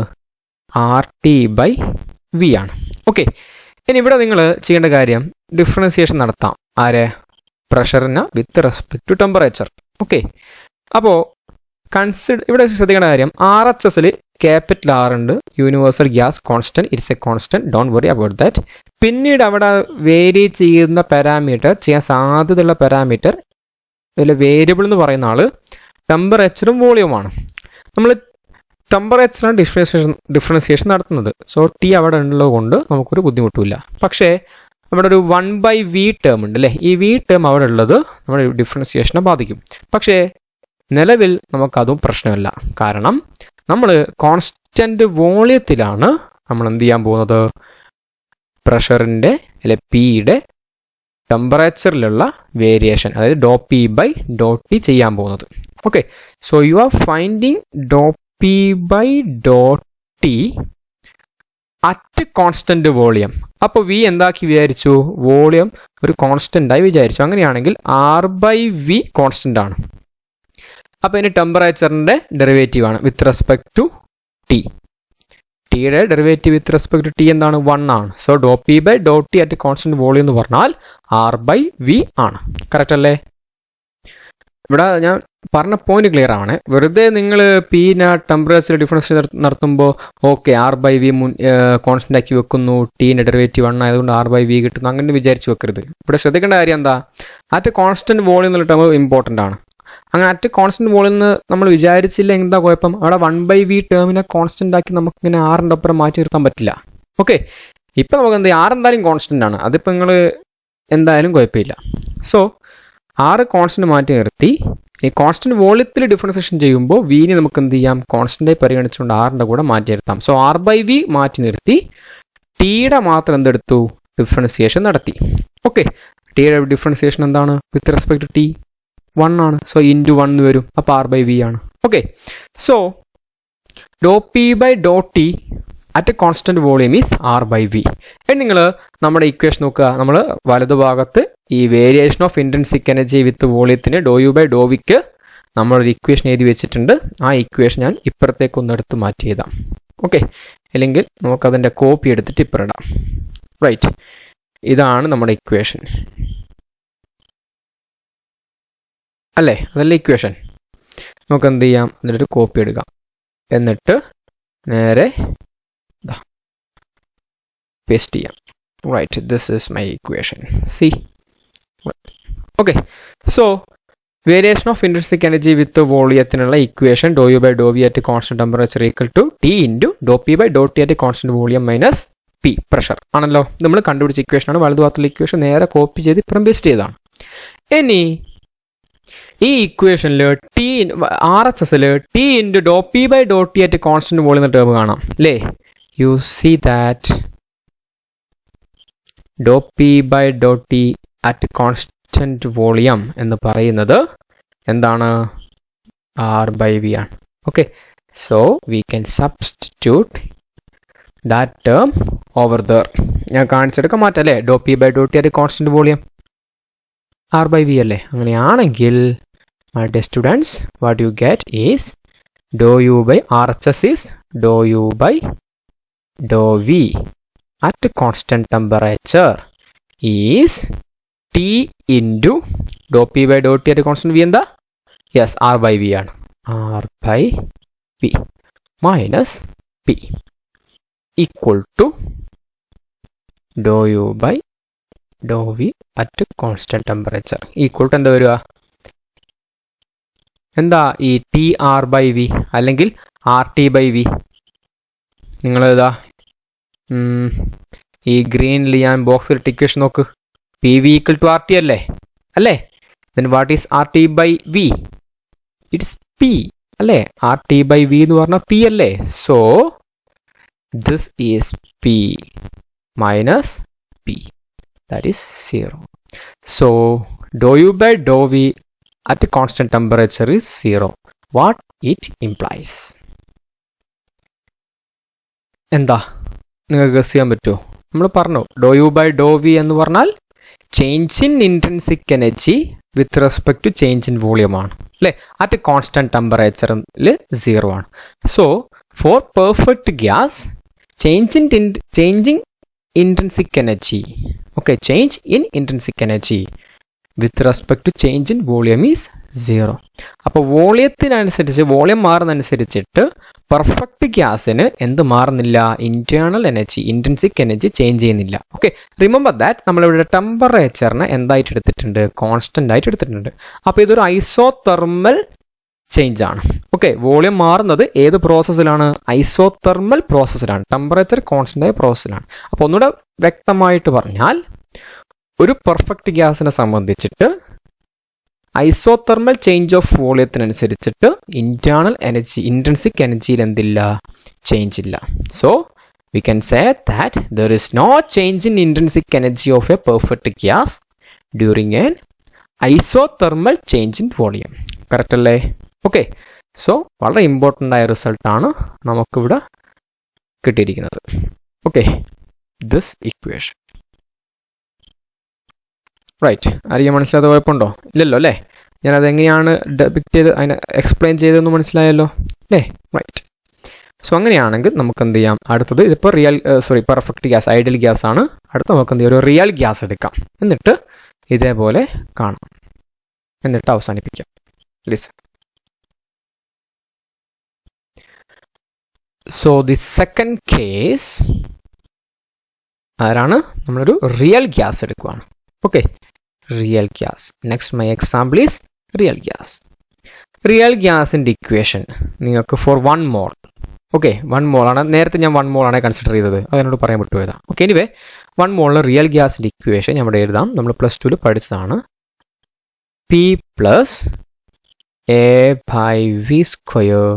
ആർ ടി ബൈ വി ആണ്. Okay, ഇനി ഇവിടെ നിങ്ങൾ ചെയ്യേണ്ട കാര്യം ഡിഫറൻസിയേഷൻ നടത്താം. ആരെ? പ്രഷറിന് വിത്ത് റെസ്പെക്ട് ടു ടെമ്പറേച്ചർ. ഓക്കെ, അപ്പോൾ ഇവിടെ ശ്രദ്ധിക്കേണ്ട കാര്യം ആർ എച്ച് എസിൽ ക്യാപിറ്റൽ ആർ ഉണ്ട്, universal gas constant, it's a constant, don't worry about that. പിന്നീട് അവിടെ വേരി ചെയ്യുന്ന പാരാമീറ്റർ, ചെയ്യാൻ സാധ്യതയുള്ള പാരാമീറ്റർ, ഇതിൽ വേരിയബിൾ എന്ന് പറയുന്ന ആൾ ടെമ്പറേച്ചറും വോളിയവുമാണ്. നമ്മൾ ടെമ്പറേച്ചറാണ് ഡിഫറൻസിയേഷൻ നടത്തുന്നത്. സോ ടി അവിടെ ഉള്ളത് കൊണ്ട് നമുക്കൊരു ബുദ്ധിമുട്ടില്ല. പക്ഷേ അവിടെ ഒരു 1/v ടേം ഉണ്ട് അല്ലേ? ഈ വി ടേം അവിടെ ഉള്ളത് നമ്മുടെ ഡിഫറൻസിയേഷനെ ബാധിക്കും. പക്ഷേ നിലവിൽ നമുക്കതും പ്രശ്നമല്ല. കാരണം നമ്മൾ കോൺസ്റ്റന്റ് വോളിയത്തിലാണ് നമ്മൾ എന്ത് ചെയ്യാൻ പോകുന്നത്? പ്രഷറിൻ്റെ അല്ലെ പിയുടെ ടെമ്പറേച്ചറിലുള്ള വേരിയേഷൻ, അതായത് doh P by Dr T ചെയ്യാൻ പോകുന്നത്. Okay, so you are finding doh P by Dr T at constant volume. അപ്പോൾ വി എന്താക്കി വിചാരിച്ചു? വോളിയം ഒരു കോൺസ്റ്റൻ്റായി വിചാരിച്ചു. അങ്ങനെയാണെങ്കിൽ ആർ ബൈ വി കോൺസ്റ്റൻ്റ് ആണ്. അപ്പോൾ ഇനി ടെമ്പറേച്ചറിൻ്റെ ഡെറിവേറ്റീവ് ആണ് വിത്ത് റെസ്പെക്ട് ടു ടി. ടിയുടെ derivative with respect to T എന്താണ്? 1 ആണ്. So Dr P by Dr T at constant volume എന്ന് പറഞ്ഞാൽ ആർ ബൈ വി ആണ്. കറക്റ്റ് അല്ലേ? ഇവിടെ ഞാൻ പറഞ്ഞ പോയിന്റ് ക്ലിയർ ആണ്. വെറുതെ നിങ്ങൾ പിന്നെ ടെമ്പറേച്ചർ ഡിഫറൻസ് നടത്തുമ്പോൾ okay R by V constant ആക്കി വെക്കുന്നു, ടീൻ്റെ ഡെറിവേറ്റീവ് 1 ആയതുകൊണ്ട് ആർ ബൈ വി കിട്ടുന്നു, അങ്ങനെ വിചാരിച്ച് വെക്കരുത്. ഇവിടെ ശ്രദ്ധിക്കേണ്ട കാര്യം എന്താ? അറ്റ് കോൺസ്റ്റന്റ് വോളിയം എന്നുള്ള ടേം ഇമ്പോർട്ടൻ്റ് ആണ്. അങ്ങനെ അറ്റ് കോൺസ്റ്റന്റ് വോളിയം എന്ന് നമ്മൾ വിചാരിച്ചില്ല, എന്താ കുഴപ്പം? അവിടെ 1/v ടേമിനെ കോൺസ്റ്റന്റ് ആക്കി നമുക്കിങ്ങനെ ആറിൻ്റെ ഒപ്പം മാറ്റി നിർത്താൻ പറ്റില്ല. ഓക്കെ, ഇപ്പം നമുക്ക് എന്ത് ചെയ്യാം? ആർ എന്തായാലും കോൺസ്റ്റന്റ് ആണ്, അതിപ്പോൾ നിങ്ങൾ എന്തായാലും കുഴപ്പമില്ല. സോ ആറ് കോൺസ്റ്റന്റ് മാറ്റി നിർത്തി ഈ കോൺസ്റ്റന്റ് വോളിയത്തിൽ ഡിഫറൻസിയേഷൻ ചെയ്യുമ്പോൾ വിനെ നമുക്ക് എന്ത് ചെയ്യാം? കോൺസ്റ്റന്റായി പരിഗണിച്ചുകൊണ്ട് ആറിൻ്റെ കൂടെ മാറ്റി നിർത്താം. സോ ആർ ബൈ വി മാറ്റി നിർത്തി ടിയുടെ മാത്രം എന്തെടുത്തു? ഡിഫറൻസിയേഷൻ നടത്തി. ഓക്കെ, ടിയുടെ ഡിഫറൻസിയേഷൻ എന്താണ്? വിത്ത് റെസ്പെക്ട് ടു ടി 1 ആണ്. സോ ഇൻറ്റു 1 വരും. അപ്പോൾ ആർ ബൈ വി ആണ്. Okay, so Dr P by Dr T at constant volume is R by V. നിങ്ങൾ നമ്മുടെ ഇക്വേഷൻ നോക്കുക. നമ്മൾ വലതുഭാഗത്ത് ഈ variation of intrinsic energy with വോളിയത്തിന് ഡോ യു ബൈ ഡോ വിക്ക് നമ്മളൊരു ഇക്വേഷൻ എഴുതി വെച്ചിട്ടുണ്ട്. ആ ഇക്വേഷൻ ഞാൻ ഇപ്പുറത്തേക്കൊന്ന് എടുത്ത് മാറ്റി എഴുതാം. ഓക്കെ, അല്ലെങ്കിൽ നമുക്കതിൻ്റെ കോപ്പി എടുത്തിട്ട് ഇപ്പുറം ഇടാം. റൈറ്റ്, ഇതാണ് നമ്മുടെ ഇക്വേഷൻ അല്ലേ? അതല്ലേ ഇക്വേഷൻ? നമുക്ക് എന്ത് ചെയ്യാം, അതിനൊരു കോപ്പി എടുക്കാം. എന്നിട്ട് നേരെ പേസ്റ്റ് ചെയ്യാം. Right, this is my equation. See. Okay, so variation of intrinsic energy with വോളിയത്തിനുള്ള equation doe U by Dr V at constant temperature equal to T into Dr P by Dr T at constant volume minus P pressure ആണല്ലോ. നമ്മൾ കണ്ടുപിടിച്ച ഇക്വേഷനാണ്. വലതുഭാഗത്തുള്ള equation നേരെ copy ചെയ്ത് ഇപ്പുറം paste ചെയ്തതാണ്. ഇനി ഈ ഇക്വേഷനിൽ ടി RHSൽ T into Dr P by Dr T at constant volume എന്ന ടേം കാണാം അല്ലേ? You see that doe P by Dr T at constant volume എന്ന് പറയുന്നത് എന്താണ്? R by V ആണ്. Okay, so we can substitute that term over there. ഞാൻ കാണിച്ചെടുക്കാൻ മാറ്റാം അല്ലേ? Doe P by Dr T at constant volume R by V അല്ലേ? അങ്ങനെയാണെങ്കിൽ my dear students, what you get is dou u by RHS is dou u by dou V at constant temperature is T into dou P by dou T at constant V എന്താ? Yes, R by V ആണ്. R by V minus P equal to dou u by dou V at constant temperature equal to എന്താ വരിക? എന്താ ഈ T R by V അല്ലെങ്കിൽ R T by V? നിങ്ങളിതാ ഈ ഗ്രീനിൽ ഞാൻ ബോക്സിൽ ഇക്വേഷൻ നോക്ക്. P V equal to R T അല്ലേ? Then what is R T by V? It's P അല്ലേ? ആർ ടി ബൈ വി എന്ന് പറഞ്ഞാൽ പി അല്ലേ? So this is P minus P, that is 0. So doe U by Dr V at a constant temperature is 0. What it implies? എന്താ നിങ്ങൾക്ക് guess ചെയ്യാൻ പറ്റുമോ? നമ്മൾ പറഞ്ഞു doh U by Dr V എന്ന് പറഞ്ഞാൽ change in intrinsic energy with respect to change in volume ആണ് അല്ലേ? അറ്റ് കോൺസ്റ്റന്റ് ടെമ്പറേച്ചറിൽ 0 ആണ്. So for perfect gas changing intrinsic energy, okay, change in intrinsic energy with respect to change in volume is 0. അപ്പോൾ വോളിയത്തിനനുസരിച്ച് volume മാറുന്നതനുസരിച്ചിട്ട് perfect ഗ്യാസിന് എന്ത് മാറുന്നില്ല? Internal energy, intrinsic energy change ചെയ്യുന്നില്ല. ഓക്കെ, റിമെമ്പർ ദാറ്റ് നമ്മളിവിടെ ടെമ്പറേച്ചറിനെ എന്തായിട്ട് എടുത്തിട്ടുണ്ട്? കോൺസ്റ്റന്റ് ആയിട്ട് എടുത്തിട്ടുണ്ട്. അപ്പോൾ ഇതൊരു ഐസോതെർമൽ ചേഞ്ച് ആണ്. ഓക്കെ, വോളിയം മാറുന്നത് ഏത് പ്രോസസ്സിലാണ്? ഐസോതെർമൽ പ്രോസസ്സിലാണ്. ടെമ്പറേച്ചർ കോൺസ്റ്റന്റ് ആയ പ്രോസസ്സിലാണ്. അപ്പോൾ ഒന്നുകൂടെ വ്യക്തമായിട്ട് പറഞ്ഞാൽ ഒരു പെർഫെക്റ്റ് ഗ്യാസിനെ സംബന്ധിച്ചിട്ട് ഐസോതെർമൽ ചേഞ്ച് ഓഫ് വോളിയത്തിനനുസരിച്ചിട്ട് ഇന്റേണൽ എനർജി, ഇൻട്രിൻസിക് എനർജിയിൽ എന്തില്ല? ചേഞ്ച് ഇല്ല. So we can say that there is no change in intrinsic energy of a perfect gas during an isothermal change in volume. Correct അല്ലേ? Okay, so വളരെ important ആയ റിസൾട്ടാണ് നമുക്കിവിടെ കിട്ടിയിരിക്കുന്നത്. Okay, this equation. റൈറ്റ്, ആരെയും മനസ്സിലാതെ കുഴപ്പമുണ്ടോ? ഇല്ലല്ലോ അല്ലേ? ഞാനതെങ്ങനെയാണ് ഡെപിക്റ്റ് ചെയ്ത് അതിനെ എക്സ്പ്ലെയിൻ ചെയ്തതെന്ന് മനസ്സിലായല്ലോ അല്ലേ? റൈറ്റ്. സോ അങ്ങനെയാണെങ്കിൽ നമുക്ക് എന്ത് ചെയ്യാം? അടുത്തത് ഇതിപ്പോൾ പെർഫെക്റ്റ് ഗ്യാസ്, ഐഡിയൽ ഗ്യാസ് ആണ്. അടുത്ത് നമുക്ക് എന്ത് ചെയ്യാം? ഒരു റിയൽ ഗ്യാസ് എടുക്കാം. എന്നിട്ട് ഇതേപോലെ കാണാം. എന്നിട്ട് അവസാനിപ്പിക്കാം. Listen. So the second case ആരാണ്? നമ്മളൊരു റിയൽ ഗ്യാസ് എടുക്കുകയാണ്. Okay, real gas. Next my example is real gas. Real ഗ്യാസിൻ്റെ ഇക്വേഷൻ നിങ്ങൾക്ക് ഫോർ 1 മോൾ, ഓക്കെ, 1 മോൾ ആണ്. നേരത്തെ ഞാൻ 1 മോൾ ആണ് കൺസിഡർ ചെയ്തത്, അതിനോട് പറയാൻ വിട്ടുപോയതാണ്. ഓക്കെ, എനിവേ 1 മോളിന് റിയൽ ഗ്യാസിൻ്റെ ഇക്വേഷൻ ഞാൻ ഇവിടെ എഴുതാം. നമ്മൾ +2 പഠിച്ചതാണ്. P plus A by V square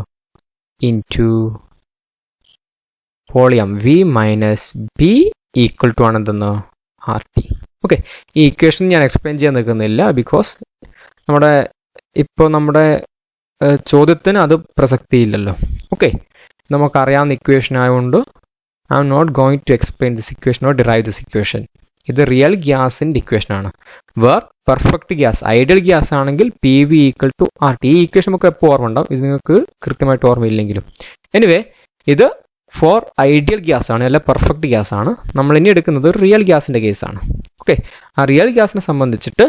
into volume V minus B equal to ആണ് എന്തെന്ന്? R T. ഓക്കെ, ഈ ഇക്വേഷൻ ഞാൻ എക്സ്പ്ലെയിൻ ചെയ്യാൻ നിൽക്കുന്നില്ല, ബിക്കോസ് നമ്മുടെ ചോദ്യത്തിന് അത് പ്രസക്തിയില്ലല്ലോ. ഓക്കെ, നമുക്കറിയാവുന്ന ഇക്വേഷൻ ആയതുകൊണ്ട് I'm not going to explain this equation or derive this equation. ഇത് റിയൽ ഗ്യാസിൻ്റെ ഇക്വേഷനാണ്. Where perfect gas ideal gas ആണെങ്കിൽ P V equal to R T. ഈ ഇക്വേഷൻ നമുക്ക് എപ്പോൾ ഓർമ്മ ഉണ്ടാവും, ഇത് നിങ്ങൾക്ക് കൃത്യമായിട്ട് ഓർമ്മയില്ലെങ്കിലും. എനിവേ ഇത് ഫോർ ഐഡിയൽ ഗ്യാസ് ആണ്, അല്ല പെർഫെക്റ്റ് ഗ്യാസ് ആണ്. നമ്മൾ ഇനി എടുക്കുന്നത് ഒരു റിയൽ ഗ്യാസിൻ്റെ കേസാണ്. ഓക്കെ, ആ റിയൽ ഗ്യാസിനെ സംബന്ധിച്ചിട്ട്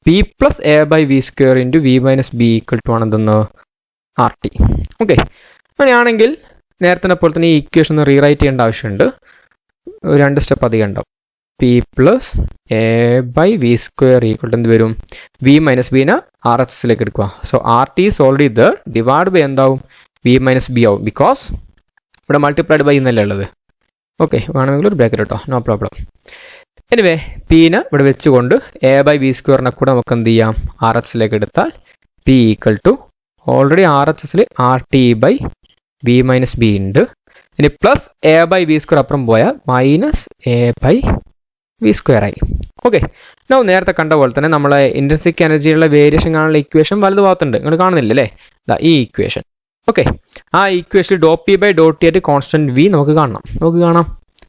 P plus A by V square into V minus B equal to ആണ് എന്തെന്ന് ആർ ടി. ഓക്കെ, അങ്ങനെയാണെങ്കിൽ നേരത്തെ പോലെ തന്നെ ഈ ഇക്വേഷൻ ഒന്ന് റീറൈറ്റ് ചെയ്യേണ്ട ആവശ്യമുണ്ട്. 2 സ്റ്റെപ്പ് അധികം ഉണ്ടാവും. P plus A by V square equal to എന്ത് വരും, വി മൈനസ് ബിനെ ആർ എച്ച് എസിലേക്ക് എടുക്കുക. So R T is already ഇത് ഡിവൈഡ് ബൈ എന്താവും, വി മൈനസ് ബി ആവും, ബിക്കോസ് ഇവിടെ മൾട്ടിപ്ലൈഡ് ബൈ എന്നല്ലേ ഉള്ളത്. ഓക്കെ, വേണമെങ്കിൽ ഒരു ബ്രാക്കറ്റ് കേട്ടോ, നോ പ്രോബ്ലം. എനിവേ പീനെ ഇവിടെ വെച്ചുകൊണ്ട് എ ബൈ വി സ്ക്വയറിനെ കൂടെ നമുക്ക് എന്ത് ചെയ്യാം, ആർ എച്ച് എസിലേക്ക് എടുത്താൽ P equal to already R H എസിൽ R T by V minus B ഉണ്ട്. ഇനി plus A by V square അപ്പുറം പോയാൽ minus A by V square ആയി. ഓക്കെ, നൗ നേരത്തെ കണ്ട പോലെ തന്നെ നമ്മളെ ഇൻട്രിൻസിക് എനർജിയുള്ള വേരിയേഷൻ കാണാനുള്ള ഇക്വേഷൻ വലതു ഭാഗത്തുണ്ട്, നിങ്ങൾ കാണുന്നില്ലല്ലേ, ഈ ഇക്വേഷൻ. ഓക്കെ, ആ equation doe P by Dr T ആയിട്ട് കോൺസ്റ്റന്റ് വി നമുക്ക് കാണാം.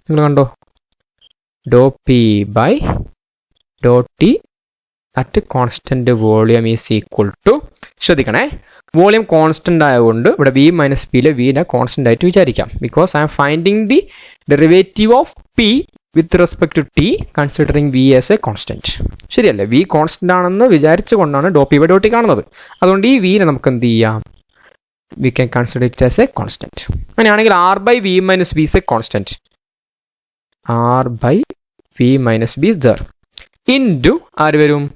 നിങ്ങൾ കണ്ടോ, doe P by Dr T at constant volume is equal to, ശ്രദ്ധിക്കണേ, വോളിയം കോൺസ്റ്റന്റ് ആയതുകൊണ്ട് ഇവിടെ വി മൈനസ് പിയിലെ വിനെ കോൺസ്റ്റന്റ് ആയിട്ട് വിചാരിക്കാം, because I'm finding the derivative of P with respect to T considering V as a constant. ശരിയല്ലേ, V constant ആണെന്ന് വിചാരിച്ചുകൊണ്ടാണ് doe P by Dr T കാണുന്നത്. അതുകൊണ്ട് ഈ വിനെ നമുക്ക് എന്ത് ചെയ്യാം, we can consider it as a constant. അങ്ങനെയാണെങ്കിൽ R by V minus B is a constant, R by V minus B is there into ആര് വരും,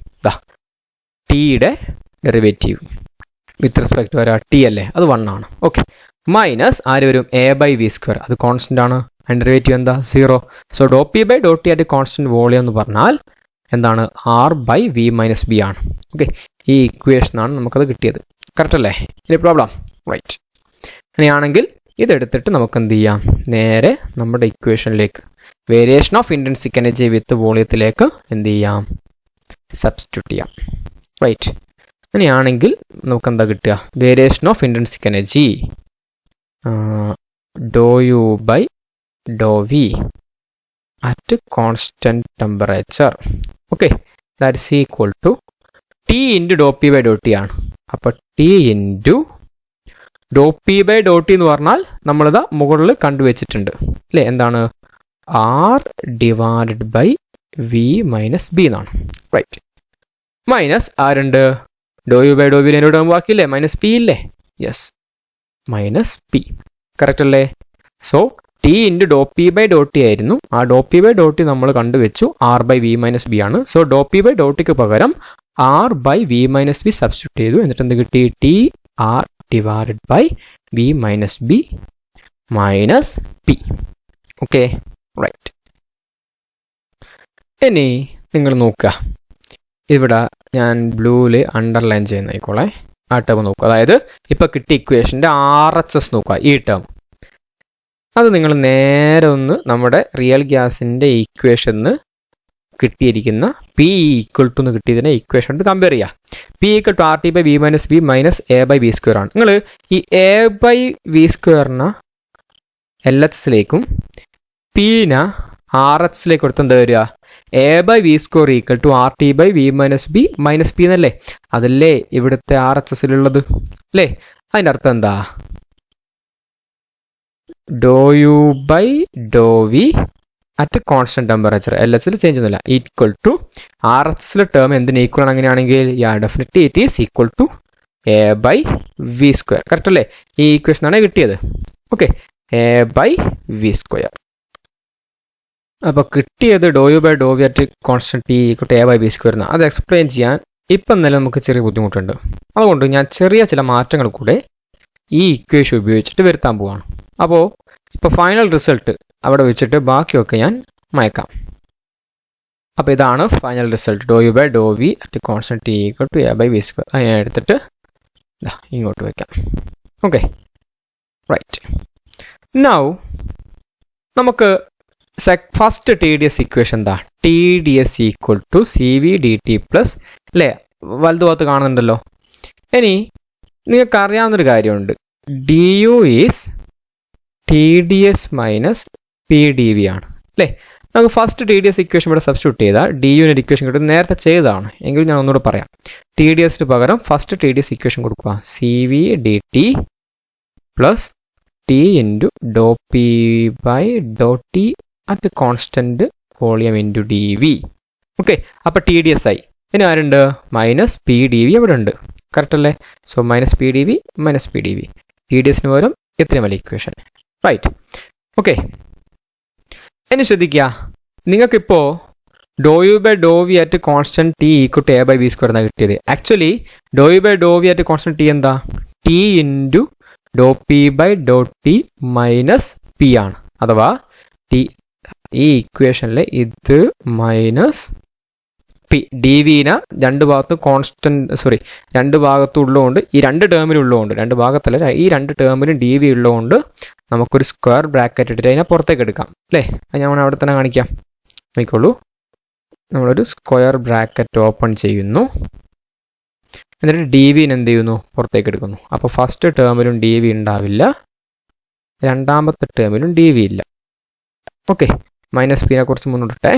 ടിയുടെ ഡെറിവേറ്റീവ് വിത്ത് റെസ്പെക്ട് വരാ ടി അല്ലേ, അത് 1 ആണ്. ഓക്കെ, മൈനസ് ആര് വരും, എ ബൈ വി സ്ക്വയർ, അത് കോൺസ്റ്റന്റ് ആണ്, അതിൻ്റെ ഡെറിവേറ്റീവ് എന്താ, 0. So Dr P by Dr T ആയിട്ട് കോൺസ്റ്റന്റ് വോളിയം എന്ന് പറഞ്ഞാൽ എന്താണ്, R by V minus B ആണ്. ഓക്കെ, ഈ ഇക്വേഷനാണ് നമുക്കത് കിട്ടിയത്. കറക്റ്റ് അല്ലേ, ഇനി പ്രോബ്ലം റൈറ്റ്. അങ്ങനെയാണെങ്കിൽ ഇതെടുത്തിട്ട് നമുക്ക് എന്ത് ചെയ്യാം, നേരെ നമ്മുടെ ഇക്വേഷനിലേക്ക് variation of intrinsic energy with വോളിയത്തിലേക്ക് എന്ത് ചെയ്യാം, സബ്സ്റ്റിറ്റ്യൂട്ട് ചെയ്യാം. റൈറ്റ്, അങ്ങനെയാണെങ്കിൽ നമുക്ക് എന്താ കിട്ടുക, variation of intrinsic energy doe U by Dr V at constant temperature. Okay, that is equal to T into Dr P by Dr T ആണ്. അപ്പോൾ T into Dr P by Dr T എന്ന് പറഞ്ഞാൽ നമ്മളിതാ മുകളിൽ കണ്ടുവച്ചിട്ടുണ്ട് അല്ലേ, എന്താണ്, R divided by V minus B എന്നാണ്. റൈറ്റ്, മൈനസ് ആരുണ്ട്, ഡോ യു ബൈ ഡോ വി എന്നോട് ബാക്കിയില്ലേ, മൈനസ് പി ഇല്ലേ, യെസ്, മൈനസ് പി, കറക്റ്റ് അല്ലേ. So T into Dr P by Dr T ആയിരുന്നു, ആ doe P by Dr T നമ്മൾ കണ്ടുവച്ചു R by V minus B ആണ്. So Dr P by doe ടിക്ക് പകരം R by V minus B substitute ചെയ്തു. എന്നിട്ട് എന്ത് കിട്ടി, T R divided by V minus B minus P. Okay, right. ഇനി നിങ്ങൾ നോക്കുക, ഇവിടെ ഞാൻ ബ്ലൂവിൽ അണ്ടർലൈൻ ചെയ്യുന്നതായിക്കോളെ, ആ ടേം നോക്കുക. അതായത് ഇപ്പോൾ കിട്ടിയ ഇക്വേഷൻ്റെ ആർ എച്ച് എസ് നോക്കുക, ഈ ടേം. അത് നിങ്ങൾ നേരെ ഒന്ന് നമ്മുടെ റിയൽ ഗ്യാസിൻ്റെ ഇക്വേഷന് കിട്ടിയിരിക്കുന്ന പി ഈക്വൽ ടു എന്ന് കിട്ടിയതിനെ ഇക്വേഷൻ എടുത്ത് കമ്പയർ ചെയ്യുക. P equal to R T by V minus B minus A by V square ആണ്. നിങ്ങൾ ഈ എ ബൈ വി സ്ക്വയറിനെ എൽ എച്ച് എസിലേക്കും പിനെ ആർ എച്ച് എസിലേക്ക് കൊടുത്ത് എന്താ വരിക, A by V square equal to R T by V minus B minus P എന്നല്ലേ, അതല്ലേ ഇവിടുത്തെ ആർ എച്ച് എസിലുള്ളത് അല്ലേ. അതിൻ്റെ അർത്ഥം എന്താ, doe U by Dr V at constant temperature, L എച്ചിൽ ചേഞ്ച് ഒന്നുമില്ല, ഈക്വൽ ടു ആർ എച്ച് എസിലെ ടേം എന്തിന് ഈക്വൽ ആണ്, അങ്ങനെയാണെങ്കിൽ definitely it is equal to A by V square. Correct അല്ലേ, ഈ ഈക്വേഷനാണ് കിട്ടിയത്. Okay, A by V square. അപ്പോൾ കിട്ടിയത് doe U by Dr V at constant T equal to A by V square എന്നാണ്. അത് എക്സ്പ്ലെയിൻ ചെയ്യാൻ ഇപ്പം തന്നെ നമുക്ക് ചെറിയ ബുദ്ധിമുട്ടുണ്ട്. അതുകൊണ്ട് ഞാൻ ചെറിയ ചില മാറ്റങ്ങൾ കൂടെ ഈ ഇക്വേഷൻ ഉപയോഗിച്ചിട്ട് വരുത്താൻ പോവാണ്. അപ്പോൾ ഇപ്പോൾ ഫൈനൽ റിസൾട്ട് അവിടെ വെച്ചിട്ട് ബാക്കിയൊക്കെ ഞാൻ മയക്കാം. അപ്പോൾ ഇതാണ് final result, doe U by Dr V at constant T equal to A by V square. അതിനെ എടുത്തിട്ട് ഇങ്ങോട്ട് വയ്ക്കാം. Okay, right. നൗ നമുക്ക് first T D S equation എന്താ, T D S equal to C V D T plus അല്ലേ, വലതുഭാഗത്ത് കാണുന്നുണ്ടല്ലോ. ഇനി നിങ്ങൾക്ക് അറിയാവുന്നൊരു കാര്യമുണ്ട്, D U is T D S minus P D V ആണ് അല്ലേ. നമുക്ക് first T D S equation ഇവിടെ സബ്സ്റ്റിറ്റ്യൂട്ട് ചെയ്താൽ ഡി യുവിൻ്റെ ഇക്വേഷൻ കിട്ടും. നേരത്തെ ചെയ്തതാണ് എങ്കിലും ഞാൻ ഒന്നുകൂടെ പറയാം. ടി ഡി എസിന് പകരം first T D S equation കൊടുക്കുക. C V D T plus T into Dr P by Dr T at constant volume into D V. Okay, അപ്പോൾ ടി ഡി എസ് ആയി. ഇനി ആരുണ്ട്? മൈനസ് പി ഡി വി അവിടെ ഉണ്ട്. Correct അല്ലേ? So minus P D V minus P D V. T D എസിന് പകരം ഇത്രയും വലിയ ഇക്വേഷൻ. റൈറ്റ്. ഓക്കെ, ഇനി ശ്രദ്ധിക്കുക. നിങ്ങൾക്കിപ്പോൾ doe U by Dr V at constant T equal to A by V square എന്നാണ് കിട്ടിയത്. Actually doe U by Dr V at constant T എന്താ? T into Dr P by Dr T minus P ആണ്. അഥവാ T ഈ ഇക്വേഷനിൽ ഇത് minus P. D വിനെ രണ്ട് ഭാഗത്തും രണ്ട് ഭാഗത്തും ഉള്ളതുകൊണ്ട്, ഈ രണ്ട് ടേമിലും ഉള്ളതുകൊണ്ട്, രണ്ട് ഭാഗത്തല്ല ഈ രണ്ട് ടേമിലും ഡി വി ഉള്ളതുകൊണ്ട് നമുക്കൊരു സ്ക്വയർ ബ്രാക്കറ്റ് ഇട്ടിട്ട് അതിനെ പുറത്തേക്ക് എടുക്കാം അല്ലേ? അത് ഞാൻ അവിടെ തന്നെ കാണിക്കാം. നോക്കിക്കോളൂ. നമ്മളൊരു സ്ക്വയർ ബ്രാക്കറ്റ് ഓപ്പൺ ചെയ്യുന്നു. എന്നിട്ട് ഡി വിനെ എന്ത് ചെയ്യുന്നു? പുറത്തേക്ക് എടുക്കുന്നു. അപ്പോൾ ഫസ്റ്റ് ടേമിലും ഡി വി ഉണ്ടാവില്ല, രണ്ടാമത്തെ ടേമിലും ഡി വി ഇല്ല. ഓക്കെ, മൈനസ് പിനെ കുറിച്ച് മുന്നോട്ടെ.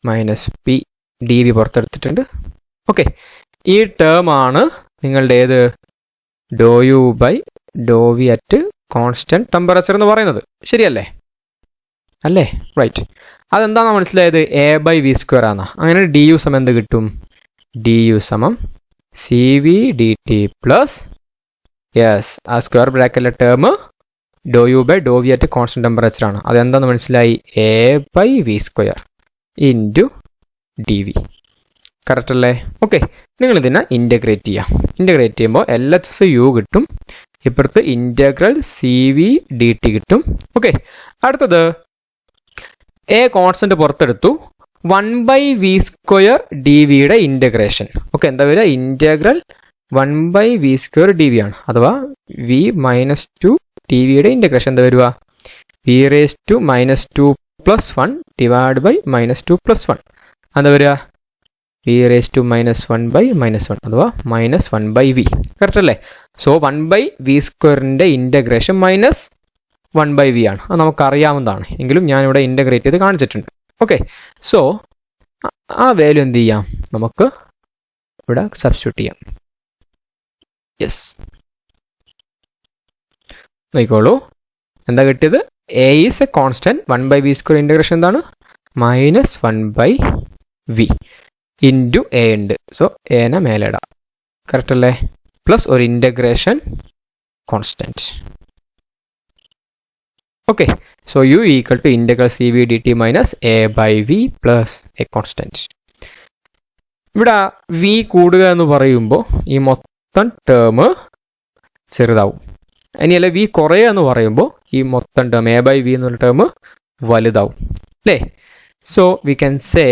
മൈനസ് പി ഡി വി പുറത്തെടുത്തിട്ടുണ്ട്. ഓക്കെ, ഈ ടേം ആണ് നിങ്ങളുടെ ഏത്? Doe U by Dr V at constant temperature എന്ന് പറയുന്നത്. ശരിയല്ലേ? അല്ലേ? റൈറ്റ്. അതെന്താണെന്ന് മനസ്സിലായത്? എ ബൈ വി സ്ക്വയർ ആണ്. അങ്ങനെ ഡി യു സമം എന്ത് കിട്ടും? ഡി യു സമം C V D T plus, yes, ആ സ്ക്വയർ ബ്രാക്കറ്റിലെ term doe U by Dr V at constant temperature ആണ്. അതെന്താണെന്ന് മനസ്സിലായി? A by V square into D V. Correct അല്ലേ? ഓക്കെ, നിങ്ങളിതിനെ ഇൻ്റഗ്രേറ്റ് ചെയ്യാം. ഇൻ്റഗ്രേറ്റ് ചെയ്യുമ്പോൾ എൽ എച്ച് എസ് യു കിട്ടും, ഇപ്പുറത്ത് integral C V D T കിട്ടും. ഓക്കെ, അടുത്തത് എ കോൺസ്റ്റൻറ്റ് പുറത്തെടുത്തു. 1 ബൈ വി സ്ക്വയർ ഡി വിയുടെ ഇൻ്റഗ്രേഷൻ. ഓക്കെ, എന്താ വരിക? Integral 1 by V square D V ആണ്. അഥവാ വി മൈനസ് 2 ഡി വിയുടെ ഇൻ്റഗ്രേഷൻ എന്താ വരിക? V raise to minus 2 plus 1 divide by minus 2 plus 1. എന്താ വരിക? V raise to minus 1 by minus 1 അഥവാ മൈനസ് 1 ബൈ വി. കറക്റ്റ് അല്ലേ? സോ 1 ബൈ വി സ്ക്വയറിൻ്റെ ഇൻ്റഗ്രേഷൻ മൈനസ് 1 ബൈ വി ആണ്. അത് നമുക്കറിയാവുന്നതാണ്, എങ്കിലും ഞാനിവിടെ ഇൻ്റഗ്രേറ്റ് ചെയ്ത് കാണിച്ചിട്ടുണ്ട്. ഓക്കെ, സോ ആ വാല്യൂ എന്ത് ചെയ്യാം? നമുക്ക് ഇവിടെ സബ്സ്റ്റിറ്റ്യൂട്ട് ചെയ്യാം. യെസ്, നോക്കിക്കോളൂ. എന്താ കിട്ടിയത്? A is a constant. 1 by V square integration എന്താണ്? Minus 1 by V into A ഉണ്ട്. സോ എനെ മേലെ ഇടാം. കറക്റ്റ് അല്ലേ? പ്ലസ് ഒരു integration constant. Okay, so U equal to integral C V D T minus A by V plus a constant. ഇവിടെ V കൂടുക എന്ന് പറയുമ്പോൾ ഈ മൊത്തം ടേം ചെറുതാവും. ഇനിയല്ല, വി കുറയുക എന്ന് പറയുമ്പോൾ ഈ മൊത്തം ടേം എ ബൈ വി എന്നുള്ള ടേം വലുതാവും അല്ലേ? So we can say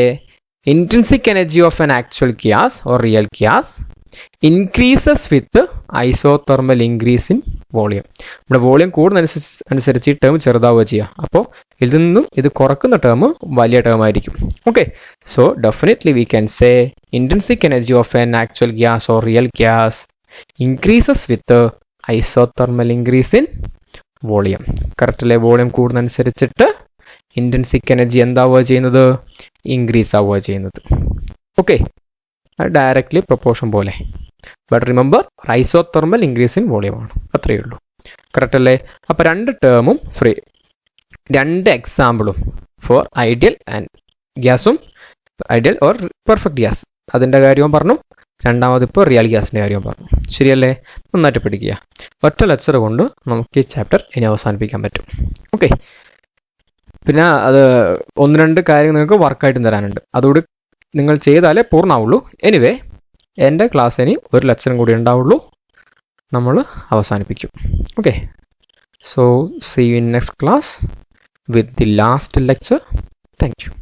intrinsic energy of an actual gas or real gas increases with isothermal increase in volume. നമ്മുടെ വോളിയം കൂടുന്നതനുസരിച്ച് ഈ ടേം ചെറുതാവുക ചെയ്യുക. അപ്പോൾ ഇതിൽ നിന്നും ഇത് കുറക്കുന്ന ടേം വലിയ ടേം ആയിരിക്കും. Okay, so definitely we can say intrinsic energy of an actual gas or real gas increases with isothermal increase in volume. Correct അല്ലേ? വോളിയം കൂടുന്നതനുസരിച്ചിട്ട് ഇൻറ്റൻസിക് എനർജി എന്താവുക ചെയ്യുന്നത്? ഇൻക്രീസ് ആവുക ചെയ്യുന്നത്. ഓക്കെ, അത് ഡയറക്റ്റ്ലി പ്രൊപ്പോർഷൻ പോലെ. But remember, isothermal increase in volume ആണ്. അത്രയേ ഉള്ളൂ. Correct അല്ലേ? അപ്പോൾ രണ്ട് ടേമും ഫ്രീ, രണ്ട് എക്സാമ്പിളും ഫോർ ഐഡിയൽ ആൻഡ് ഗ്യാസും, ഐഡിയൽ ഓർ പെർഫെക്റ്റ് ഗ്യാസ് അതിൻ്റെ കാര്യവും പറഞ്ഞു. രണ്ടാമത് ഇപ്പോൾ റിയൽ ഗ്യാസിൻ്റെ കാര്യവും പറഞ്ഞു. ശരിയല്ലേ? നന്നായിട്ട് പഠിക്കുക. ഒറ്റ ലെക്ചർ കൊണ്ട് നമുക്ക് ഈ ചാപ്റ്റർ ഇനി അവസാനിപ്പിക്കാൻ പറ്റും. ഓക്കെ, പിന്നെ അത് 1-2 കാര്യങ്ങൾ നിങ്ങൾക്ക് വർക്കായിട്ടും തരാനുണ്ട്. അതുകൂടി നിങ്ങൾ ചെയ്താലേ പൂർണ്ണമാവുള്ളൂ. എനിവേ, എൻ്റെ ക്ലാസ് ഇനി ഒരു ലെക്ചറും കൂടി ഉണ്ടാവുള്ളൂ, നമ്മൾ അവസാനിപ്പിക്കും. Okay, so see you in next class with the last lecture. Thank U.